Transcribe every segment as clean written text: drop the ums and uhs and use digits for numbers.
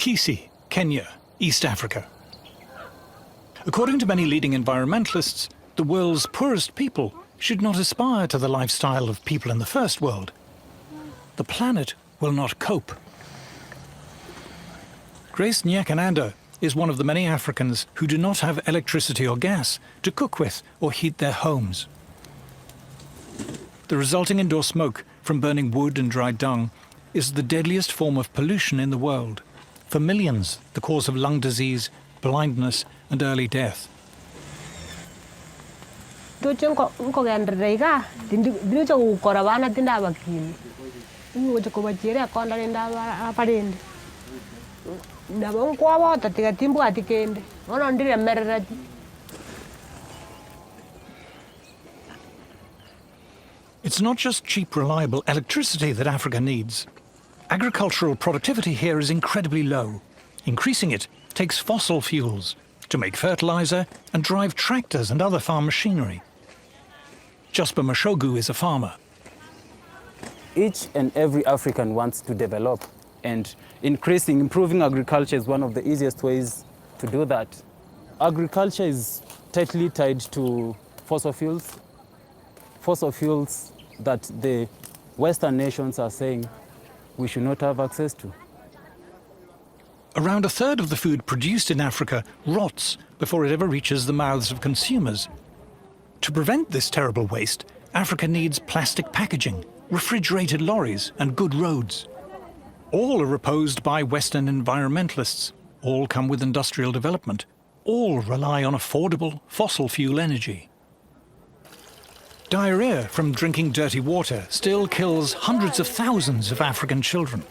Kisi, Kenya, East Africa. According to many leading environmentalists, the world's poorest people should not aspire to the lifestyle of people in the first world. The planet will not cope. Grace Nyakananda is one of the many Africans who do not have electricity or gas to cook with or heat their homes. The resulting indoor smoke from burning wood and dry dung is the deadliest form of pollution in the world. For millions, the cause of lung disease, blindness and early death. It's not just cheap, reliable electricity that Africa needs. Agricultural productivity here is incredibly low. Increasing it takes fossil fuels to make fertilizer and drive tractors and other farm machinery. Jasper Mashogu is a farmer. Each and every African wants to develop, and improving agriculture is one of the easiest ways to do that. Agriculture is tightly tied to fossil fuels that the Western nations are saying we should not have access to. Around a third of the food produced in Africa rots before it ever reaches the mouths of consumers. To prevent this terrible waste, Africa needs plastic packaging, refrigerated lorries and good roads. All are opposed by Western environmentalists. All come with industrial development. All rely on affordable fossil fuel energy. Diarrhea from drinking dirty water still kills hundreds of thousands of African children.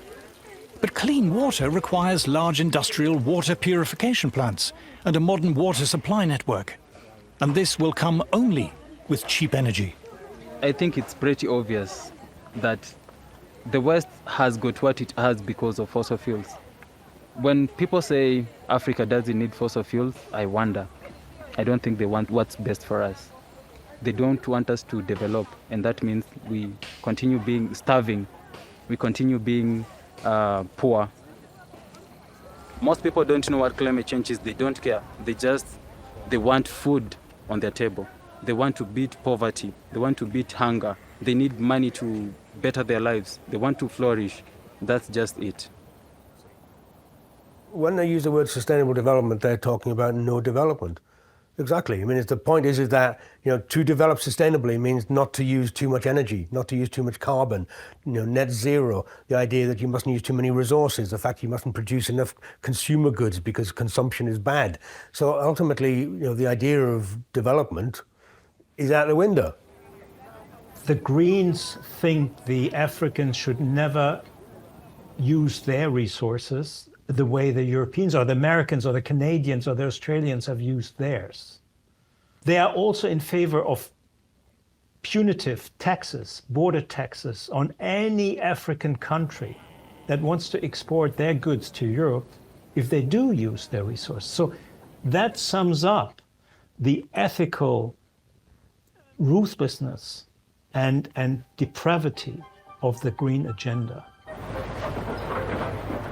But clean water requires large industrial water purification plants and a modern water supply network. And this will come only with cheap energy. I think it's pretty obvious that the West has got what it has because of fossil fuels. When people say Africa doesn't need fossil fuels, I wonder. I don't think they want what's best for us. They don't want us to develop, and that means we continue being starving, we continue being poor. Most people don't know what climate change is. They don't care. They want food on their table. They want to beat poverty. They want to beat hunger. They need money to better their lives. They want to flourish. That's just it. When they use the word sustainable development, they're talking about no development. Exactly. I mean, the point is that, to develop sustainably means not to use too much energy, not to use too much carbon, net zero, the idea that you mustn't use too many resources, the fact you mustn't produce enough consumer goods because consumption is bad. So ultimately, the idea of development is out the window. The Greens think the Africans should never use their resources the way the Europeans or the Americans or the Canadians or the Australians have used theirs. They are also in favor of punitive taxes, border taxes on any African country that wants to export their goods to Europe if they do use their resources. So that sums up the ethical ruthlessness and depravity of the green agenda.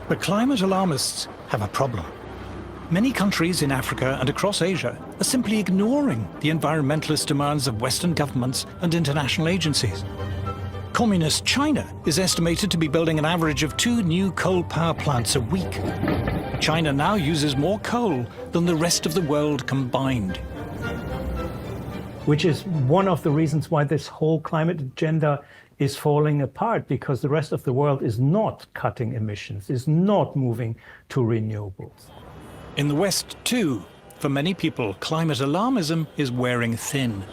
But climate alarmists have a problem. Many countries in Africa and across Asia are simply ignoring the environmentalist demands of Western governments and international agencies. Communist China is estimated to be building an average of 2 new coal power plants a week. China now uses more coal than the rest of the world combined. Which is one of the reasons why this whole climate agenda is falling apart, because the rest of the world is not cutting emissions, is not moving to renewables. In the West, too, for many people, climate alarmism is wearing thin.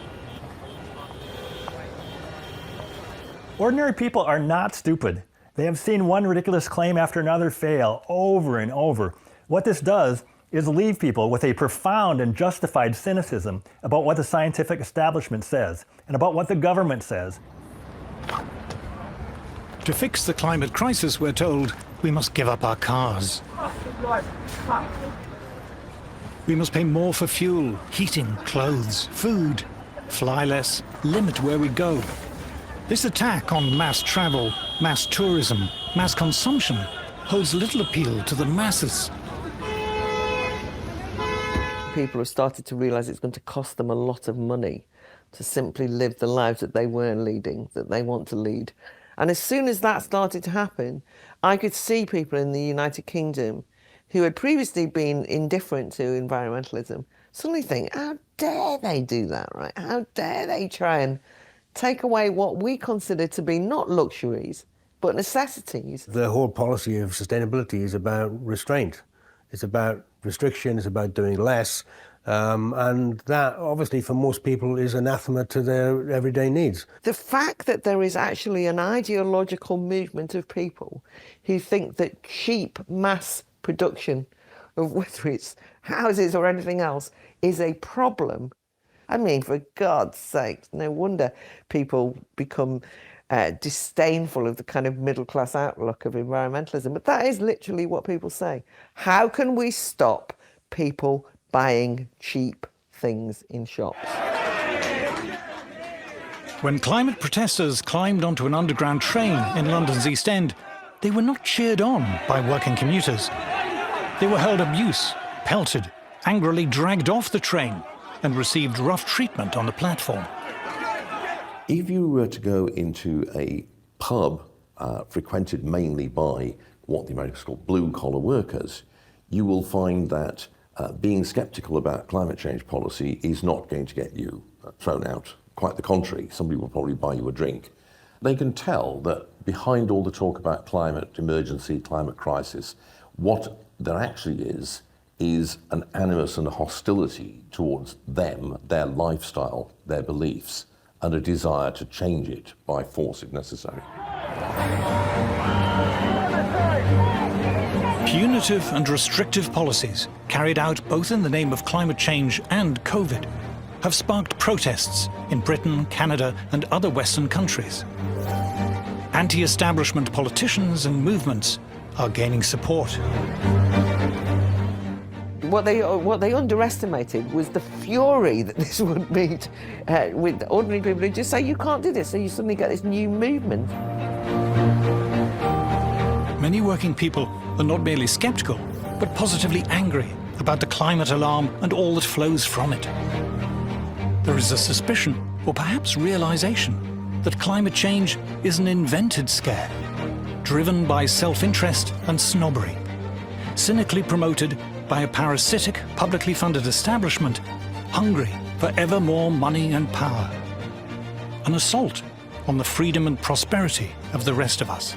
Ordinary people are not stupid. They have seen one ridiculous claim after another fail over and over. What this does is leave people with a profound and justified cynicism about what the scientific establishment says and about what the government says. To fix the climate crisis, we're told, we must give up our cars. We must pay more for fuel, heating, clothes, food, fly less, limit where we go. This attack on mass travel, mass tourism, mass consumption holds little appeal to the masses. People have started to realise it's going to cost them a lot of money to simply live the lives that they weren't leading, that they want to lead. And as soon as that started to happen, I could see people in the United Kingdom who had previously been indifferent to environmentalism suddenly think, how dare they do that, right? How dare they try and take away what we consider to be not luxuries, but necessities. The whole policy of sustainability is about restraint. It's about restriction, it's about doing less. And that, obviously, for most people is anathema to their everyday needs. The fact that there is actually an ideological movement of people who think that cheap mass production of whether it's houses or anything else is a problem. I mean, for God's sake, no wonder people become disdainful of the kind of middle-class outlook of environmentalism. But that is literally what people say. How can we stop people buying cheap things in shops? When climate protesters climbed onto an underground train in London's East End, they were not cheered on by working commuters. They were hurled abuse, pelted, angrily dragged off the train, and received rough treatment on the platform. If you were to go into a pub frequented mainly by what the Americans call blue-collar workers, you will find that being sceptical about climate change policy is not going to get you thrown out. Quite the contrary, somebody will probably buy you a drink. They can tell that behind all the talk about climate emergency, climate crisis, what there actually is an animus and a hostility towards them, their lifestyle, their beliefs, and a desire to change it by force if necessary. Punitive and restrictive policies, carried out both in the name of climate change and COVID, have sparked protests in Britain, Canada, and other Western countries. Anti-establishment politicians and movements are gaining support. What they underestimated was the fury that this would meet with ordinary people who just say, you can't do this, so you suddenly get this new movement. Many working people are not merely sceptical, but positively angry about the climate alarm and all that flows from it. There is a suspicion, or perhaps realization, that climate change is an invented scare, driven by self-interest and snobbery, cynically promoted by a parasitic, publicly funded establishment hungry for ever more money and power. An assault on the freedom and prosperity of the rest of us.